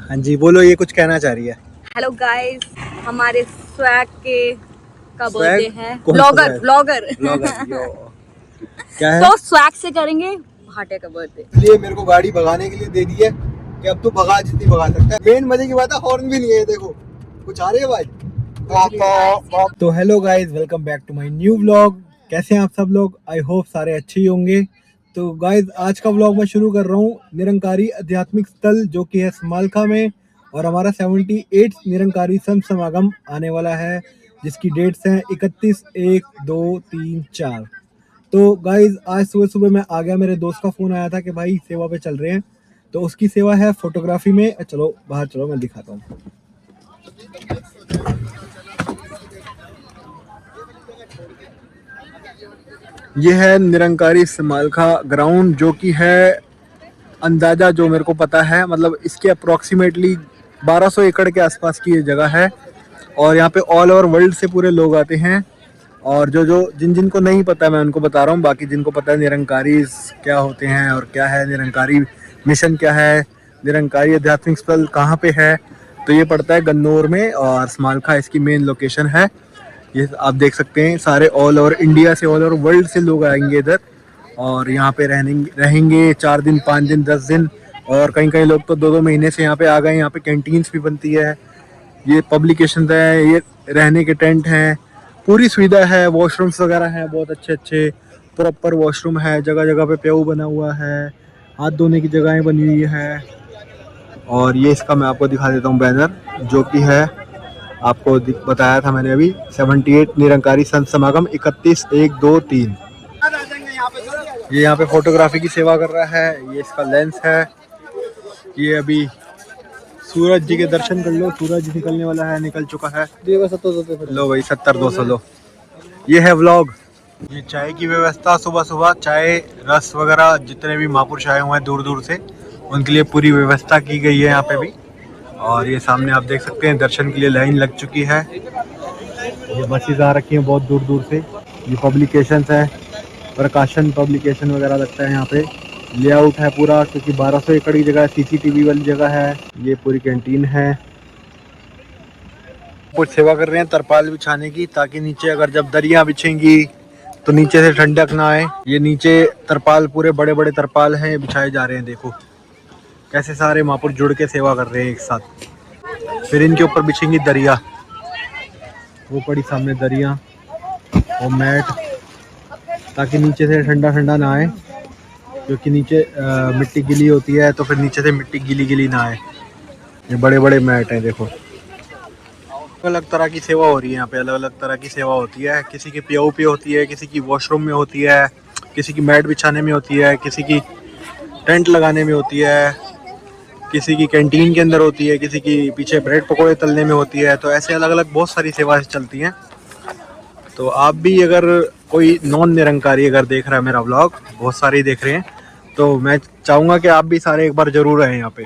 हाँ जी, बोलो, ये कुछ कहना चाह रही है। हेलो गाइस, हमारे स्वैग के का स्वैग? बर्थडे है। कौन सा ब्लॉगर स्वैग? ब्लॉगर ब्लॉगर यो। क्या है? तो स्वैग से करेंगे भाटिया का बर्थडे। इसलिए मेरे को गाड़ी भगाने के लिए दे दी है कि अब तू भगा जितनी भगा सकता है। मेन मजे की बात है, हॉर्न भी नहीं है। देखो कुछ आ रही है आवाज। तो hello guys, welcome back to my new vlog. कैसे हैं आप सब लोग? आई होप सारे अच्छे ही होंगे। तो गाइस, आज का व्लॉग मैं शुरू कर रहा हूँ निरंकारी आध्यात्मिक स्थल जो कि है समालखा में, और हमारा 78 निरंकारी संत समागम आने वाला है, जिसकी डेट्स हैं 31, 1, 2, 3, 4। तो गाइज, आज सुबह सुबह मैं आ गया, मेरे दोस्त का फोन आया था कि भाई सेवा पे चल रहे हैं। तो उसकी सेवा है फोटोग्राफी में। चलो बाहर चलो, मैं दिखाता हूँ। ये है निरंकारी समालखा ग्राउंड, जो कि है अंदाजा जो मेरे को पता है, मतलब इसके अप्रोक्सीमेटली 1200 एकड़ के आसपास की ये जगह है। और यहाँ पे ऑल ओवर वर्ल्ड से पूरे लोग आते हैं। और जो जो जिनको नहीं पता मैं उनको बता रहा हूँ, बाकी जिनको पता है निरंकारी क्या होते हैं और क्या है निरंकारी मिशन, क्या है निरंकारी आध्यात्मिक स्थल कहाँ पे है, तो ये पड़ता है गन्नौर में, और समालखा इसकी मेन लोकेशन है। ये आप देख सकते हैं, सारे ऑल ओवर इंडिया से, ऑल ओवर वर्ल्ड से लोग आएंगे इधर, और यहाँ पे रहेंगे 4 दिन, 5 दिन, 10 दिन, और कई कई लोग तो 2-2 महीने से यहाँ पे आ गए। यहाँ पे कैंटीन्स भी बनती है, ये पब्लिकेशन है, ये रहने के टेंट हैं, पूरी सुविधा है, वॉशरूम्स वगैरह हैं बहुत अच्छे अच्छे, प्रॉपर वॉशरूम है, जगह जगह पे प्याऊ बना हुआ है, हाथ धोने की जगहें बनी हुई है। और ये इसका मैं आपको दिखा देता हूँ बैनर, जो कि है आपको बताया था मैंने अभी, 78 निरंकारी संत समागम 31, 1, 2, 3। ये यहाँ पे फोटोग्राफी की सेवा कर रहा है, ये इसका लेंस है। ये अभी सूरज जी के दर्शन कर लो, सूरज निकलने वाला है, निकल चुका है। लो भाई 70-200 लो। ये है व्लॉग। ये चाय की व्यवस्था, सुबह सुबह चाय रस वगैरह, जितने भी महापुरुष आए हुए हैं दूर दूर से, उनके लिए पूरी व्यवस्था की गई है यहाँ पे भी। और ये सामने आप देख सकते हैं, दर्शन के लिए लाइन लग चुकी है। ये बसेज आ रखी हैं बहुत दूर दूर से। ये पब्लिकेशंस है, प्रकाशन पब्लिकेशन वगैरह लगता है यहाँ पे। लेआउट है पूरा, क्योंकि 1200 एकड़ की जगह, सीसीटीवी वाली जगह है। ये पूरी कैंटीन है। कुछ सेवा कर रहे हैं तरपाल बिछाने की, ताकि नीचे अगर जब दरियां बिछेंगी तो नीचे से ठंडक ना आए। ये नीचे तरपाल, पूरे बड़े बड़े तरपाल हैं, बिछाए जा रहे हैं। देखो कैसे सारे महापुरुष जुड़ के सेवा कर रहे हैं एक साथ। फिर इनके ऊपर बिछेंगी दरिया, वो पड़ी सामने दरिया और मैट, ताकि नीचे से ठंडा ठंडा ना आए, क्योंकि नीचे मिट्टी गीली होती है, तो फिर नीचे से मिट्टी गीली गीली ना आए। ये बड़े बड़े मैट हैं, देखो। अलग तरह की सेवा हो रही है यहाँ पे, अलग अलग तरह की सेवा होती है। किसी की पियाऊ पे होती है, किसी की वॉशरूम में होती है, किसी की मैट बिछाने में होती है, किसी की टेंट लगाने में होती है, किसी की कैंटीन के अंदर होती है, किसी की पीछे ब्रेड पकौड़े तलने में होती है। तो ऐसे अलग अलग बहुत सारी सेवाएं चलती हैं। तो आप भी अगर कोई नॉन निरंकारी अगर देख रहा है मेरा व्लॉग, बहुत सारे देख रहे हैं, तो मैं चाहूँगा कि आप भी सारे एक बार ज़रूर आएँ यहाँ पे।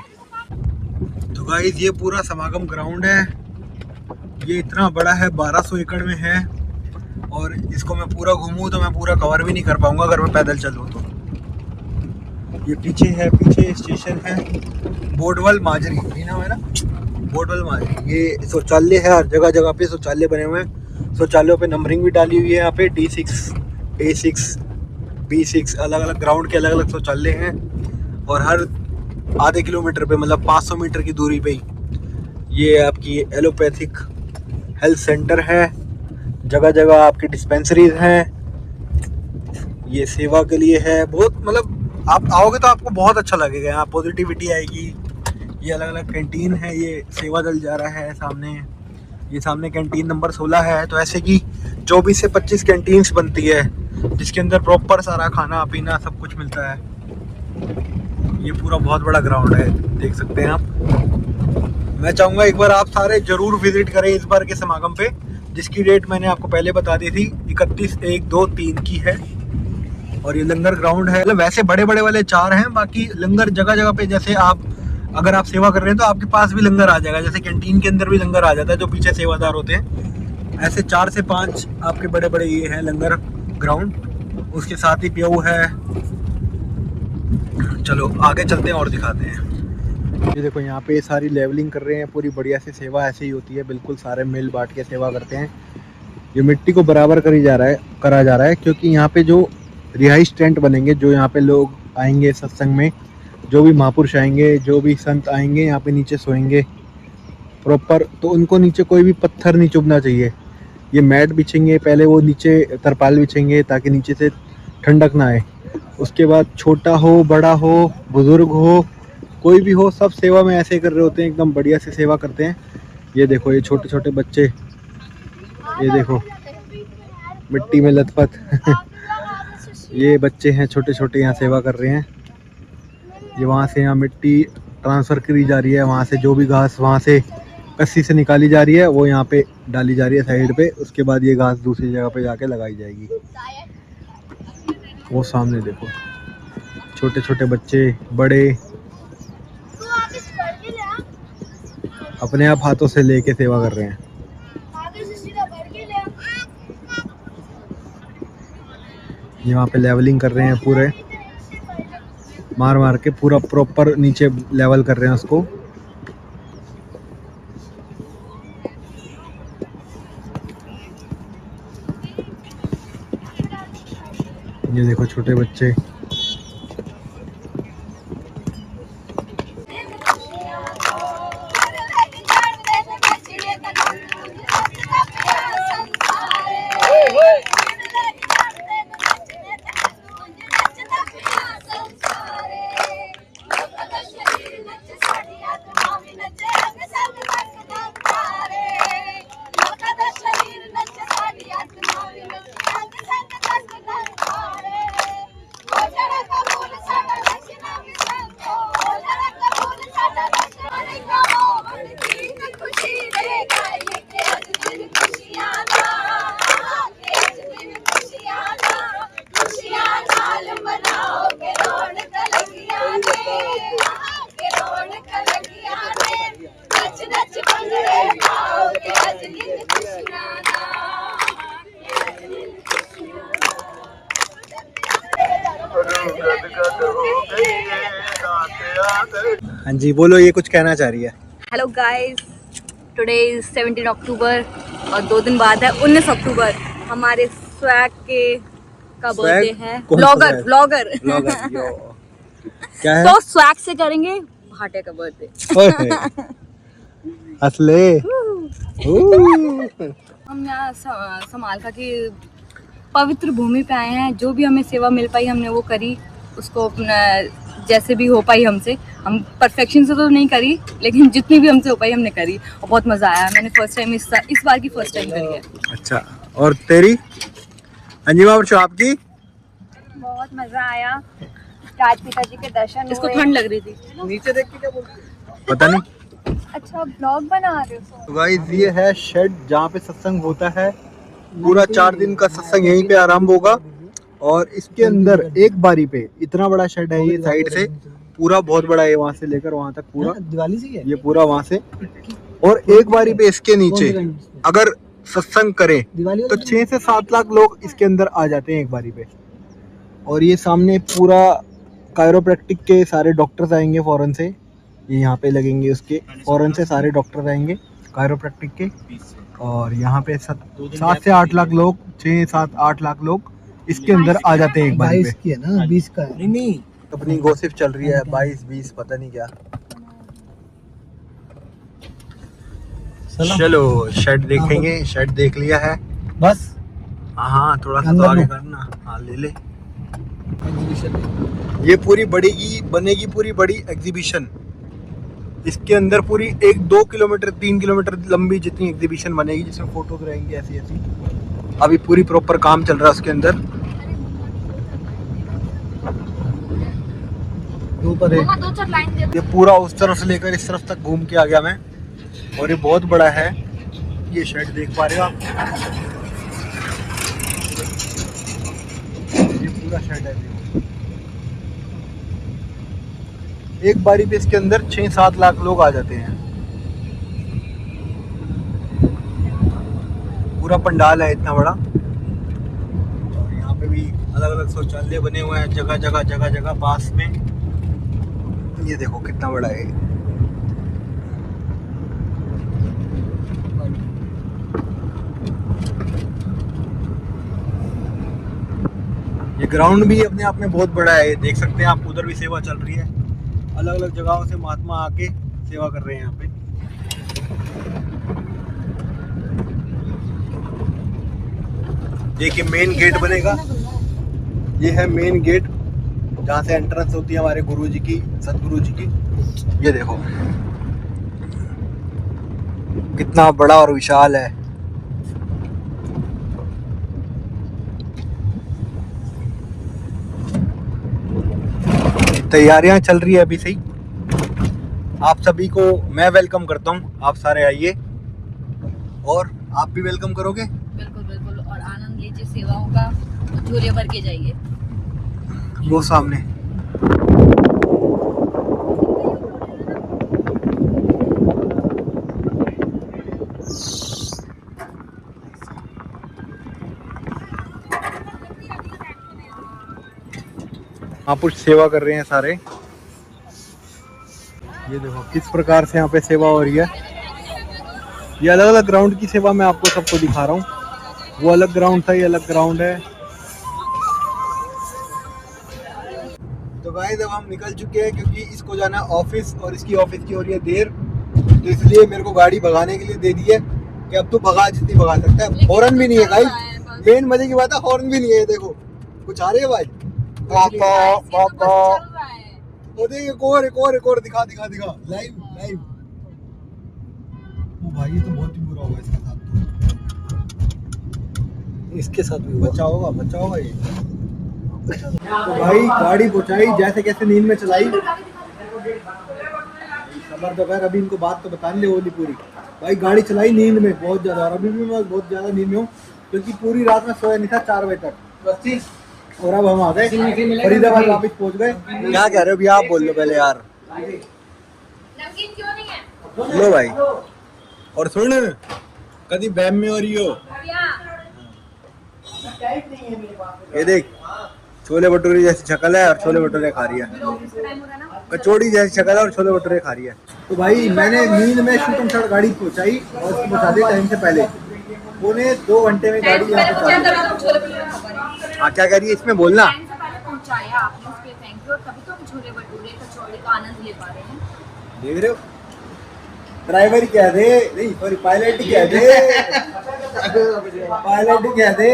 तो गाइस, ये पूरा समागम ग्राउंड है। ये इतना बड़ा है, 1200 एकड़ में है, और इसको मैं पूरा घूमूं तो मैं पूरा कवर भी नहीं कर पाऊंगा अगर मैं पैदल चलूं तो। ये पीछे है, पीछे स्टेशन है बोडवल माजरी, ये नाम है ना, बोडवल माजरी। ये शौचालय है, हर जगह जगह पे शौचालय बने हुए हैं। शौचालयों पे नंबरिंग भी डाली हुई है यहाँ पे, D6, A6, B6, अलग अलग ग्राउंड के अलग अलग शौचालय हैं। और हर आधे किलोमीटर पे, मतलब 500 मीटर की दूरी पे ही ये आपकी एलोपैथिक हेल्थ सेंटर है। जगह जगह आपकी डिस्पेंसरीज हैं। ये सेवा के लिए है बहुत, मतलब आप आओगे तो आपको बहुत अच्छा लगेगा, यहाँ पॉजिटिविटी आएगी। ये अलग अलग कैंटीन है, ये सेवा दल जा रहा है सामने। ये सामने कैंटीन नंबर 16 है। तो ऐसे की 24 से 25 कैंटीन्स बनती है, जिसके अंदर प्रॉपर सारा खाना पीना सब कुछ मिलता है। ये पूरा बहुत बड़ा ग्राउंड है, देख सकते हैं आप। मैं चाहूँगा एक बार आप सारे जरूर विजिट करें इस बार के समागम पे, जिसकी डेट मैंने आपको पहले बता दी थी, 31, 1, 2, 3 की है। और ये लंगर ग्राउंड है। मतलब वैसे बड़े बड़े वाले 4 हैं, बाकी लंगर जगह जगह पे, जैसे आप अगर आप सेवा कर रहे हैं तो आपके पास भी लंगर आ जाएगा, जैसे कैंटीन के अंदर भी लंगर आ जाता है जो पीछे सेवादार होते हैं। ऐसे 4 से 5 आपके बड़े बड़े ये हैं लंगर ग्राउंड। उसके साथ ही प्याऊ है। चलो आगे चलते हैं और दिखाते हैं। ये देखो यहाँ पे सारी लेवलिंग कर रहे हैं, पूरी बढ़िया से सेवा ऐसे ही होती है, बिल्कुल सारे मिल बांट के सेवा करते हैं। ये मिट्टी को बराबर करा जा रहा है क्योंकि यहाँ पे जो रिहाइश टेंट बनेंगे, जो यहाँ पे लोग आएंगे सत्संग में, जो भी महापुरुष आएंगे, जो भी संत आएंगे यहाँ पे नीचे सोएंगे प्रॉपर, तो उनको नीचे कोई भी पत्थर नहीं चुभना चाहिए। ये मैट बिछेंगे, पहले वो नीचे तरपाल बिछेंगे ताकि नीचे से ठंडक ना आए। उसके बाद छोटा हो, बड़ा हो, बुजुर्ग हो, कोई भी हो, सब सेवा में ऐसे ही कर रहे होते हैं, एकदम बढ़िया से सेवा करते हैं। ये देखो ये छोटे छोटे बच्चे, ये देखो मिट्टी में लथपथ ये बच्चे हैं छोटे छोटे, यहाँ सेवा कर रहे हैं। ये वहाँ से यहाँ मिट्टी ट्रांसफ़र करी जा रही है, वहाँ से जो भी घास वहाँ से कस्सी से निकाली जा रही है वो यहाँ पे डाली जा रही है साइड पे। उसके बाद ये घास दूसरी जगह पे जाके लगाई जाएगी। वो सामने देखो छोटे छोटे बच्चे, बड़े, अपने आप हाथों से लेके सेवा कर रहे हैं। ये वहाँ पे लेवलिंग कर रहे हैं, पूरे मार मार के पूरा प्रॉपर नीचे लेवल कर रहे हैं उसको। ये देखो छोटे बच्चे, हाँ जी बोलो, ये कुछ कहना चाह रही है। हेलो गाइस, टुडे इज 17 अक्टूबर और 2 दिन बाद है 19 अक्टूबर। हमारे स्वैग के का बर्थडे है। ब्लॉगर क्या है? तो स्वैग से करेंगे भाटे का बर्थडे। असले हम यहाँ समालखा की पवित्र भूमि पे आए हैं। जो भी हमें सेवा मिल पाई हमने वो करी, उसको अपना जैसे भी हो पाई हमसे। हम परफेक्शन से तो नहीं करी, लेकिन जितनी भी हमसे हो पाई हमने करी और बहुत मज़ा आया। मैंने फर्स्ट टाइम इस बार की फर्स्ट टाइम करी है। अच्छा, और तेरी अंजिमा और आपकी? बहुत मज़ा आया। राज पिताजी के दर्शन, इसको ठंड लग रही थी। नीचे देख के क्या बोल रही है? पता नहीं। अच्छा ब्लॉग बना रहे हो? तो गाइस ये है शेड जहाँ पे सत्संग होता है। पूरा 4 दिन का सत्संग यहीं पे आरंभ होगा और इसके अंदर एक बारी पे इतना बड़ा शेड है। ये साइड से पूरा बहुत बड़ा है, वहाँ से लेकर वहाँ तक पूरा दिवाली से है ये पूरा वहाँ से। और एक बारी पे इसके नीचे अगर सत्संग करें तो 6 से 7 लाख लोग इसके अंदर आ जाते हैं एक बारी पे। और ये सामने पूरा कायरोप्रैक्टिक के सारे डॉक्टर्स आएंगे फॉरेन से, ये यहाँ पे लगेंगे। उसके फॉरेन से सारे डॉक्टर्स आएंगे कायरोप्रैक्टिक के। और यहाँ पे 7 से 8 लाख लोग, 6, 7, 8 लाख लोग इसके अंदर आ जाते हैं एक बार पे। 22 की है ना, 20 का है। नहीं अपनी गोसिप चल रही है, 22, 20 पता नहीं क्या। चलो शेड देखेंगे। शेड देख लिया है बस। हाँ थोड़ा सा तो आगे करना। हाँ ले ले। ये पूरी बनेगी पूरी बड़ी एग्जीबिशन। इसके अंदर पूरी 1-2 किलोमीटर 3 किलोमीटर लंबी जितनी एग्जीबिशन बनेगी, जिसमें फोटोज रहेंगी ऐसी ऐसी। अभी पूरी प्रॉपर काम चल रहा है उसके अंदर। ऊपर ये पूरा उस तरफ से लेकर इस तरफ तक घूम के आ गया मैं। और ये बहुत बड़ा है। ये शेड देख पा रहे हो आप, ये पूरा शेड है। एक बारी पे इसके अंदर 6-7 लाख लोग आ जाते हैं। पूरा पंडाल है इतना बड़ा। और यहाँ पे भी अलग अलग शौचालय बने हुए हैं जगह जगह पास में। ये देखो कितना बड़ा है। ये ग्राउंड भी अपने आप में बहुत बड़ा है, देख सकते हैं आप। उधर भी सेवा चल रही है, अलग अलग जगहों से महात्मा आके सेवा कर रहे हैं यहाँ पे। देखिए मेन गेट बनेगा, ये है मेन गेट जहाँ से एंट्रेंस होती है हमारे गुरु जी की, सतगुरु जी की। ये देखो कितना बड़ा और विशाल है। तैयारियां चल रही है अभी से ही। आप सभी को मैं वेलकम करता हूँ, आप सारे आइए और आप भी वेलकम करोगे। बिल्कुल बिल्कुल, और आनंद लीजिए सेवाओं का, झोले भर के जाइए। वो सामने महापुरुष सेवा कर रहे हैं सारे। ये देखो किस प्रकार से यहाँ पे सेवा हो रही है। ये अलग अलग ग्राउंड की सेवा मैं आपको सबको दिखा रहा हूँ। वो अलग ग्राउंड था, ये अलग ग्राउंड है। तो गाइस अब हम निकल चुके हैं क्योंकि इसको जाना है ऑफिस और इसकी ऑफिस की हो रही है देर, तो इसलिए मेरे को गाड़ी भगाने के लिए दे दी है कि अब तो भगा जितनी भगा सकता है। हॉर्न भी नहीं है गाइस, मेन मजे की बात है हॉर्न भी नहीं है। देखो कुछ आ रही है भाई, पापा पापा वो देखिए एक और दिखा लाइव। ओ भाई ये तो बहुत ही बुरा होगा इसके साथ, तो इसके साथ भी बच्चा होगा ये। तो भाई गाड़ी पहुंचाई जैसे कैसे, नींद में चलाई। सबर तो खैर, अभी इनको बात तो बताने ले होली पूरी। भाई गाड़ी चलाई नींद में बहुत ज्यादा, और अभी भी मैं बहुत ज्यादा नींद में हूँ क्योंकि पूरी रात में सोया नहीं था 4 बजे तक। और अब हम आ गए फरीदाबाद, वापस पहुंच गए। क्या कह रहे हो भैया, आप बोल लो पहले यार। नमकीन क्यों नहीं है? लो भाई, और सुन कभी बैम में हो रही हो, ये देख छोले भटूरे जैसी शक्ल है और छोले भटूरे खा रही है, कचौड़ी जैसी शक्ल है और छोले भटूरे खा रही है। तो भाई मैंने नींद में शूटिंग शॉट गाड़ी पहुंचाई और उसको पहुंचा दी टाइम से पहले। 2 घंटे में गाड़ी यहाँ पे पहुंचा दी। हाँ क्या कह रही है इसमें बोलना। पहुंचाया आपने, उस पे थैंक यू, और तभी तो हम छोले भटूरे कचौड़ी का आनंद ले पा रहे हैं। देख रहे हो, ड्राइवर ही कह दे, नहीं सॉरी पायलट ही कह दे, पायलट ही कह दे।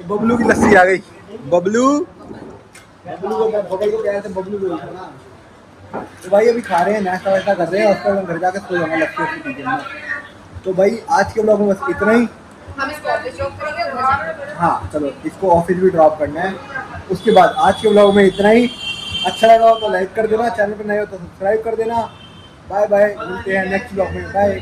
बबलू की लस्सी आ गई, बबलू को क्या थे, बबलू बोलते हैं ना। तो भाई अभी खा रहे हैं, नाश्ता वास्ता कर रहे हैं, उसके बाद घर जाकर सो जाऊंगा लस्सी पीके। तो भाई आज के ब्लॉग में बस इतना ही। हम इसको ऑफिस ड्रॉप करेंगे, उधर जाएंगे। हाँ चलो, इसको ऑफिस भी ड्रॉप करना है। उसके बाद आज के ब्लॉग में इतना ही। अच्छा लगा हो तो लाइक कर देना, चैनल पर नए हो तो सब्सक्राइब कर देना। बाय बाय, मिलते हैं नेक्स्ट ब्लॉग में, बाय।